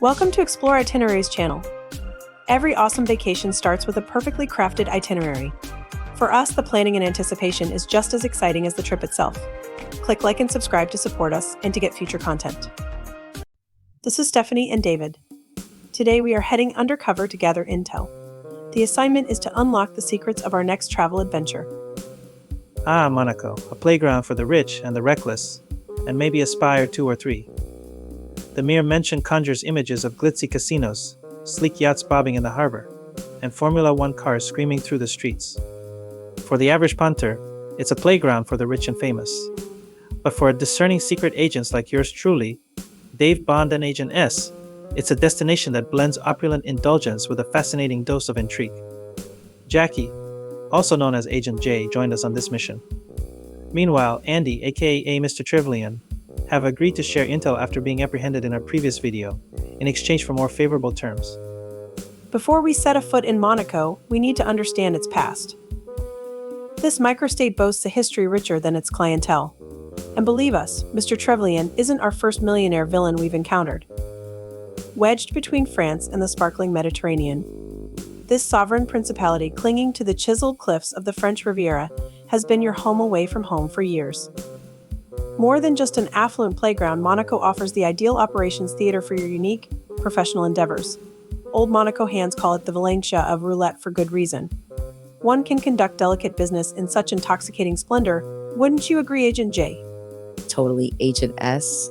Welcome to Explore Itineraries channel. Every awesome vacation starts with a perfectly crafted itinerary. For us, the planning and anticipation is just as exciting as the trip itself. Click like and subscribe to support us and to get future content. This is Stephanie and David. Today we are heading undercover to gather intel. The assignment is to unlock the secrets of our next travel adventure. Monaco, a playground for the rich and the reckless, and maybe a spy or two or three. The mere mention conjures images of glitzy casinos, sleek yachts bobbing in the harbor, and Formula One cars screaming through the streets. For the average punter, it's a playground for the rich and famous. But for discerning secret agents like yours truly, Dave Bond and Agent S, it's a destination that blends opulent indulgence with a fascinating dose of intrigue. Jackie, also known as Agent J, joined us on this mission. Meanwhile, Andy, aka Mr. Trevelyan, have agreed to share intel after being apprehended in our previous video, in exchange for more favorable terms. Before we set a foot in Monaco, we need to understand its past. This microstate boasts a history richer than its clientele. And believe us, Mr. Trevelyan isn't our first millionaire villain we've encountered. Wedged between France and the sparkling Mediterranean, this sovereign principality clinging to the chiseled cliffs of the French Riviera has been your home away from home for years. More than just an affluent playground, Monaco offers the ideal operations theater for your unique, professional endeavors. Old Monaco hands call it the Valencia of roulette for good reason. One can conduct delicate business in such intoxicating splendor, wouldn't you agree, Agent J? Totally, Agent S.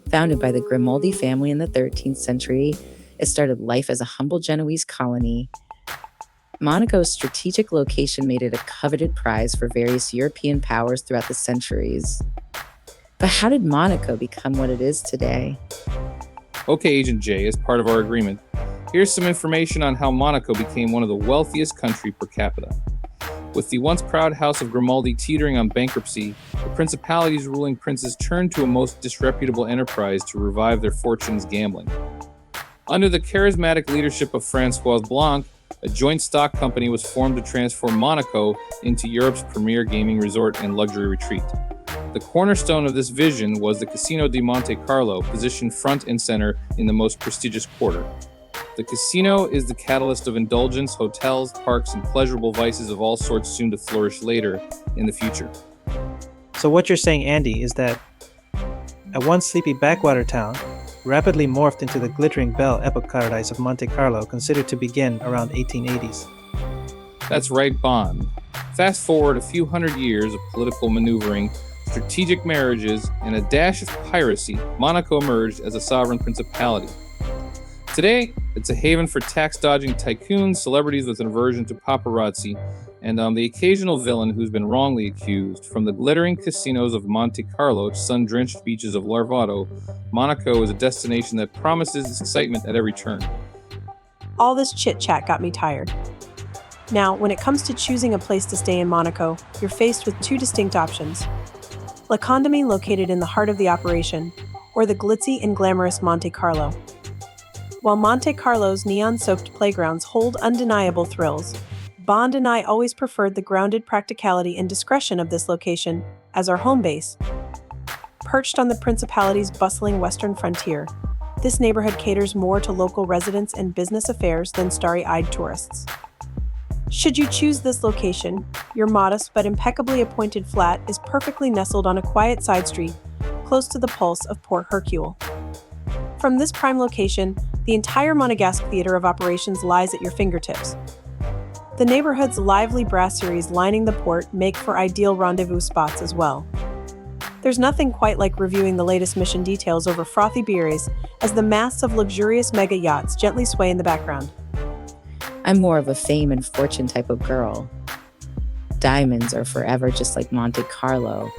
Founded by the Grimaldi family in the 13th century, it started life as a humble Genoese colony. Monaco's strategic location made it a coveted prize for various European powers throughout the centuries. But how did Monaco become what it is today? Okay, Agent J, as part of our agreement, here's some information on how Monaco became one of the wealthiest countries per capita. With the once proud house of Grimaldi teetering on bankruptcy, the principality's ruling princes turned to a most disreputable enterprise to revive their fortunes gambling. Under the charismatic leadership of François Blanc, a joint stock company was formed to transform Monaco into Europe's premier gaming resort and luxury retreat. The cornerstone of this vision was the Casino di Monte Carlo, positioned front and center in the most prestigious quarter. The casino is the catalyst of indulgence, hotels, parks, and pleasurable vices of all sorts soon to flourish later in the future. So what you're saying, Andy, is that a once sleepy backwater town rapidly morphed into the glittering belle epoque paradise of Monte Carlo, considered to begin around 1880s. That's right, Bond. Fast forward a few hundred years of political maneuvering, strategic marriages, and a dash of piracy, Monaco emerged as a sovereign principality. Today, it's a haven for tax-dodging tycoons, celebrities with an aversion to paparazzi, and the occasional villain who's been wrongly accused. From the glittering casinos of Monte Carlo to sun-drenched beaches of Larvado, Monaco is a destination that promises excitement at every turn. All this chit-chat got me tired. Now, when it comes to choosing a place to stay in Monaco, you're faced with two distinct options. La Condamine, located in the heart of the operation, or the glitzy and glamorous Monte Carlo. While Monte Carlo's neon-soaked playgrounds hold undeniable thrills, Bond and I always preferred the grounded practicality and discretion of this location as our home base. Perched on the principality's bustling western frontier, this neighborhood caters more to local residents and business affairs than starry-eyed tourists. Should you choose this location, your modest but impeccably appointed flat is perfectly nestled on a quiet side street, close to the pulse of Port Hercule. From this prime location, the entire Monegasque theater of operations lies at your fingertips. The neighborhood's lively brasseries lining the port make for ideal rendezvous spots as well. There's nothing quite like reviewing the latest mission details over frothy beers as the masts of luxurious mega yachts gently sway in the background. I'm more of a fame and fortune type of girl. Diamonds are forever, just like Monte Carlo.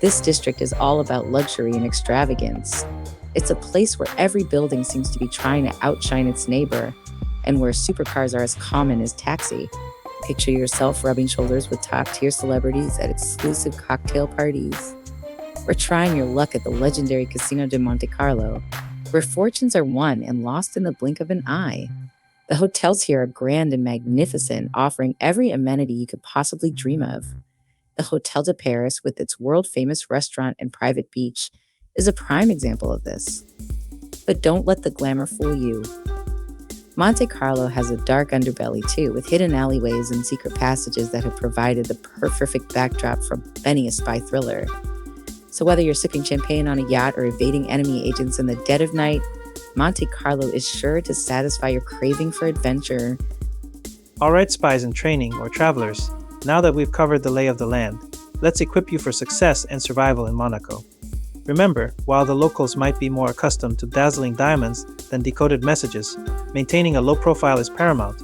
This district is all about luxury and extravagance. It's a place where every building seems to be trying to outshine its neighbor, and where supercars are as common as taxi. Picture yourself rubbing shoulders with top-tier celebrities at exclusive cocktail parties. Or trying your luck at the legendary Casino di Monte Carlo, where fortunes are won and lost in the blink of an eye. The hotels here are grand and magnificent, offering every amenity you could possibly dream of. The Hotel de Paris, with its world-famous restaurant and private beach, is a prime example of this. But don't let the glamour fool you. Monte Carlo has a dark underbelly too, with hidden alleyways and secret passages that have provided the perfect backdrop for many a spy thriller. So whether you're sipping champagne on a yacht or evading enemy agents in the dead of night, Monte Carlo is sure to satisfy your craving for adventure. Alright, spies in training or travelers, now that we've covered the lay of the land, let's equip you for success and survival in Monaco. Remember, while the locals might be more accustomed to dazzling diamonds than decoded messages, maintaining a low profile is paramount.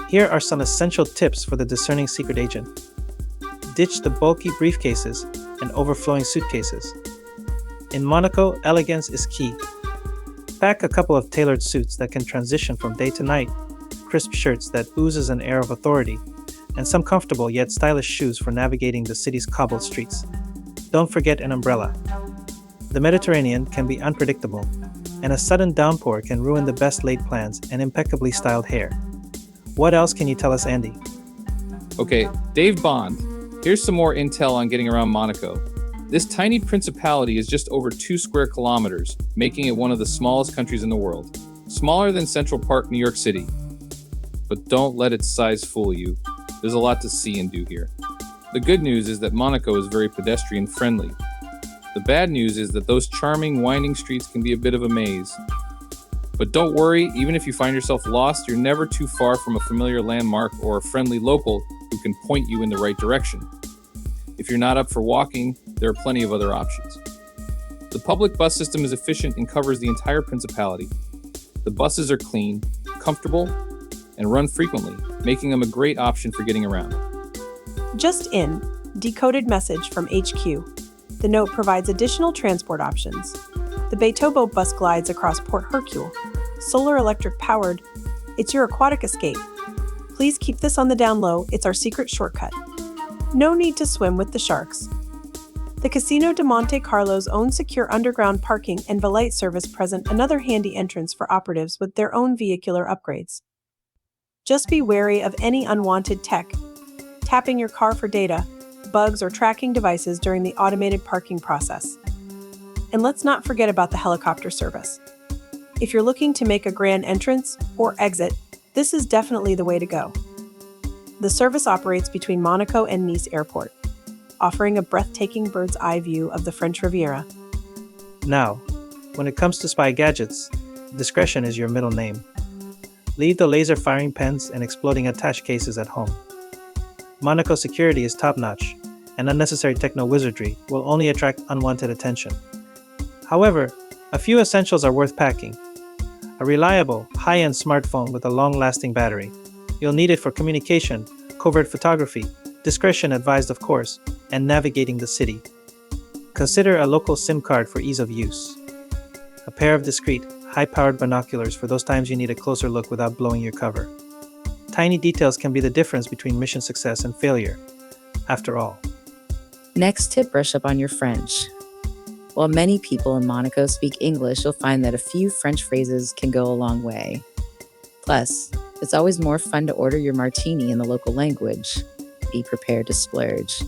Here are some essential tips for the discerning secret agent. Ditch the bulky briefcases and overflowing suitcases. In Monaco, elegance is key. Pack a couple of tailored suits that can transition from day to night, crisp shirts that oozes an air of authority, and some comfortable yet stylish shoes for navigating the city's cobbled streets. Don't forget an umbrella. The Mediterranean can be unpredictable, and a sudden downpour can ruin the best laid plans and impeccably styled hair. What else can you tell us, Andy? Okay, Dave Bond. Here's some more intel on getting around Monaco. This tiny principality is just over 2 square kilometers, making it one of the smallest countries in the world. Smaller than Central Park, New York City. But don't let its size fool you. There's a lot to see and do here. The good news is that Monaco is very pedestrian friendly. The bad news is that those charming, winding streets can be a bit of a maze. But don't worry, even if you find yourself lost, you're never too far from a familiar landmark or a friendly local who can point you in the right direction. If you're not up for walking, there are plenty of other options. The public bus system is efficient and covers the entire principality. The buses are clean, comfortable, and run frequently, making them a great option for getting around. Just in, decoded message from HQ. The note provides additional transport options. The Beetobo bus glides across Port Hercule. Solar electric powered. It's your aquatic escape. Please keep this on the down low, it's our secret shortcut. No need to swim with the sharks. The Casino de Monte Carlo's own secure underground parking and valet service present another handy entrance for operatives with their own vehicular upgrades. Just be wary of any unwanted tech, tapping your car for data, bugs, or tracking devices during the automated parking process. And let's not forget about the helicopter service. If you're looking to make a grand entrance or exit, this is definitely the way to go. The service operates between Monaco and Nice Airport, offering a breathtaking bird's eye view of the French Riviera. Now, when it comes to spy gadgets, discretion is your middle name. Leave the laser firing pens and exploding attache cases at home. Monaco security is top-notch, and unnecessary techno-wizardry will only attract unwanted attention. However, a few essentials are worth packing. A reliable, high-end smartphone with a long-lasting battery. You'll need it for communication, covert photography, discretion advised of course, and navigating the city. Consider a local SIM card for ease of use. A pair of discreet, high-powered binoculars for those times you need a closer look without blowing your cover. Tiny details can be the difference between mission success and failure, after all. Next tip, brush up on your French. While many people in Monaco speak English, you'll find that a few French phrases can go a long way. Plus, it's always more fun to order your martini in the local language. Be prepared to splurge.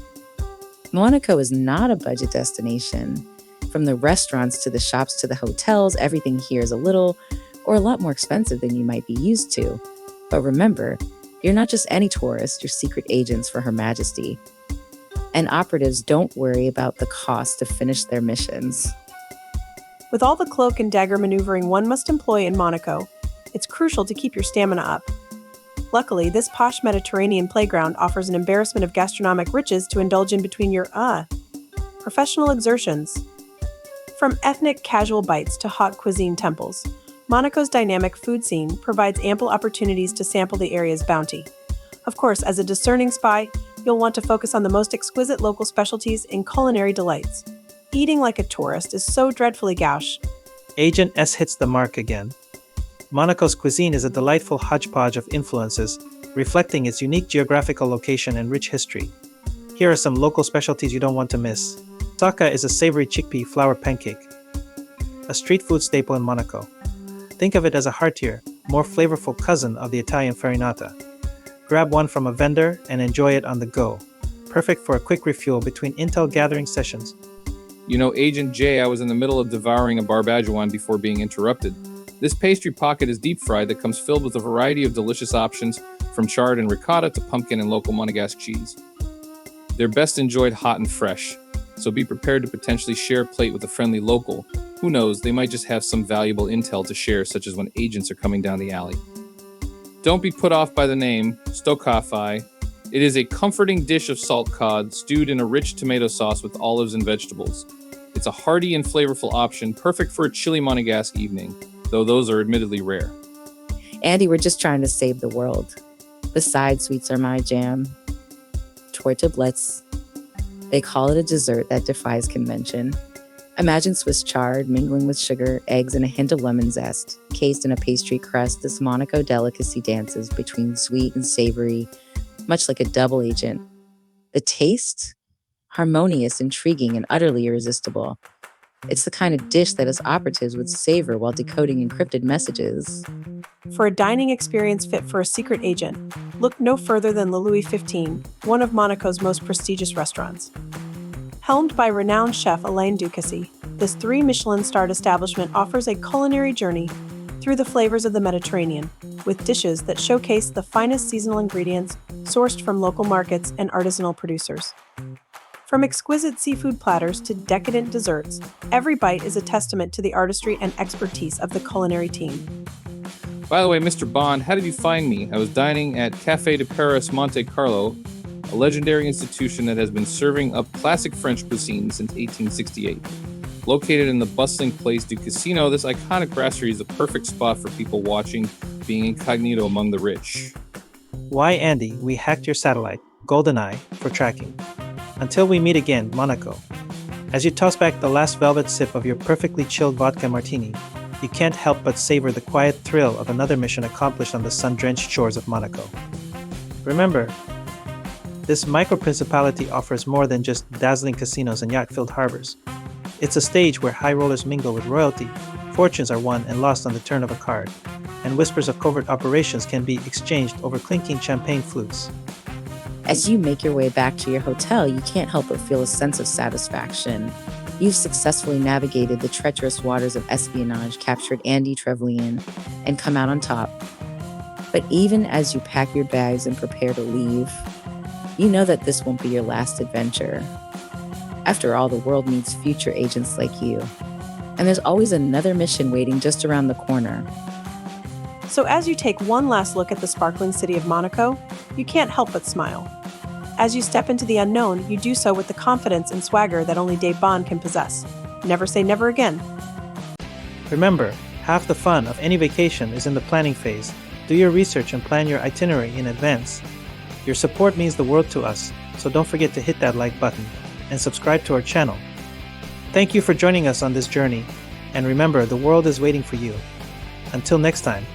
Monaco is not a budget destination. From the restaurants to the shops to the hotels, everything here is a little or a lot more expensive than you might be used to. But remember, you're not just any tourist, you're secret agents for Her Majesty. And operatives don't worry about the cost to finish their missions. With all the cloak and dagger maneuvering one must employ in Monaco, it's crucial to keep your stamina up. Luckily, this posh Mediterranean playground offers an embarrassment of gastronomic riches to indulge in between your professional exertions. From ethnic casual bites to hot cuisine temples, Monaco's dynamic food scene provides ample opportunities to sample the area's bounty. Of course, as a discerning spy, you'll want to focus on the most exquisite local specialties and culinary delights. Eating like a tourist is so dreadfully gauche. Agent S hits the mark again. Monaco's cuisine is a delightful hodgepodge of influences, reflecting its unique geographical location and rich history. Here are some local specialties you don't want to miss. Saka is a savory chickpea flour pancake, a street food staple in Monaco. Think of it as a heartier, more flavorful cousin of the Italian farinata. Grab one from a vendor and enjoy it on the go. Perfect for a quick refuel between intel gathering sessions. You know, Agent J, I was in the middle of devouring a barbagian before being interrupted. This pastry pocket is deep fried that comes filled with a variety of delicious options, from chard and ricotta to pumpkin and local Monegasque cheese. They're best enjoyed hot and fresh, so be prepared to potentially share a plate with a friendly local. Who knows, they might just have some valuable intel to share, such as when agents are coming down the alley. Don't be put off by the name, stokafai. It is a comforting dish of salt cod stewed in a rich tomato sauce with olives and vegetables. It's a hearty and flavorful option, perfect for a chilly Monegasque evening, though those are admittedly rare. Andy, we're just trying to save the world. The side sweets are my jam. Torte blitz. They call it a dessert that defies convention. Imagine Swiss chard mingling with sugar, eggs, and a hint of lemon zest. Cased in a pastry crust, this Monaco delicacy dances between sweet and savory, much like a double agent. The taste? Harmonious, intriguing, and utterly irresistible. It's the kind of dish that us operatives would savor while decoding encrypted messages. For a dining experience fit for a secret agent, look no further than the Louis XV, one of Monaco's most prestigious restaurants. Helmed by renowned chef Alain Ducasse, this 3 Michelin-starred establishment offers a culinary journey through the flavors of the Mediterranean, with dishes that showcase the finest seasonal ingredients sourced from local markets and artisanal producers. From exquisite seafood platters to decadent desserts, every bite is a testament to the artistry and expertise of the culinary team. By the way, Mr. Bond, how did you find me? I was dining at Café de Paris Monte Carlo, a legendary institution that has been serving up classic French cuisine since 1868. Located in the bustling Place du Casino, this iconic brasserie is the perfect spot for people watching, being incognito among the rich. Why, Andy, we hacked your satellite, GoldenEye, for tracking. Until we meet again, Monaco. As you toss back the last velvet sip of your perfectly chilled vodka martini, you can't help but savor the quiet thrill of another mission accomplished on the sun-drenched shores of Monaco. Remember, this micro-principality offers more than just dazzling casinos and yacht-filled harbors. It's a stage where high rollers mingle with royalty, fortunes are won and lost on the turn of a card, and whispers of covert operations can be exchanged over clinking champagne flutes. As you make your way back to your hotel, you can't help but feel a sense of satisfaction. You've successfully navigated the treacherous waters of espionage, captured Andy Trevelyan, and come out on top. But even as you pack your bags and prepare to leave, you know that this won't be your last adventure. After all, the world needs future agents like you. And there's always another mission waiting just around the corner. So as you take one last look at the sparkling city of Monaco, you can't help but smile. As you step into the unknown, you do so with the confidence and swagger that only Dave Bond can possess. Never say never again. Remember, half the fun of any vacation is in the planning phase. Do your research and plan your itinerary in advance. Your support means the world to us, so don't forget to hit that like button and subscribe to our channel. Thank you for joining us on this journey, and remember, the world is waiting for you. Until next time.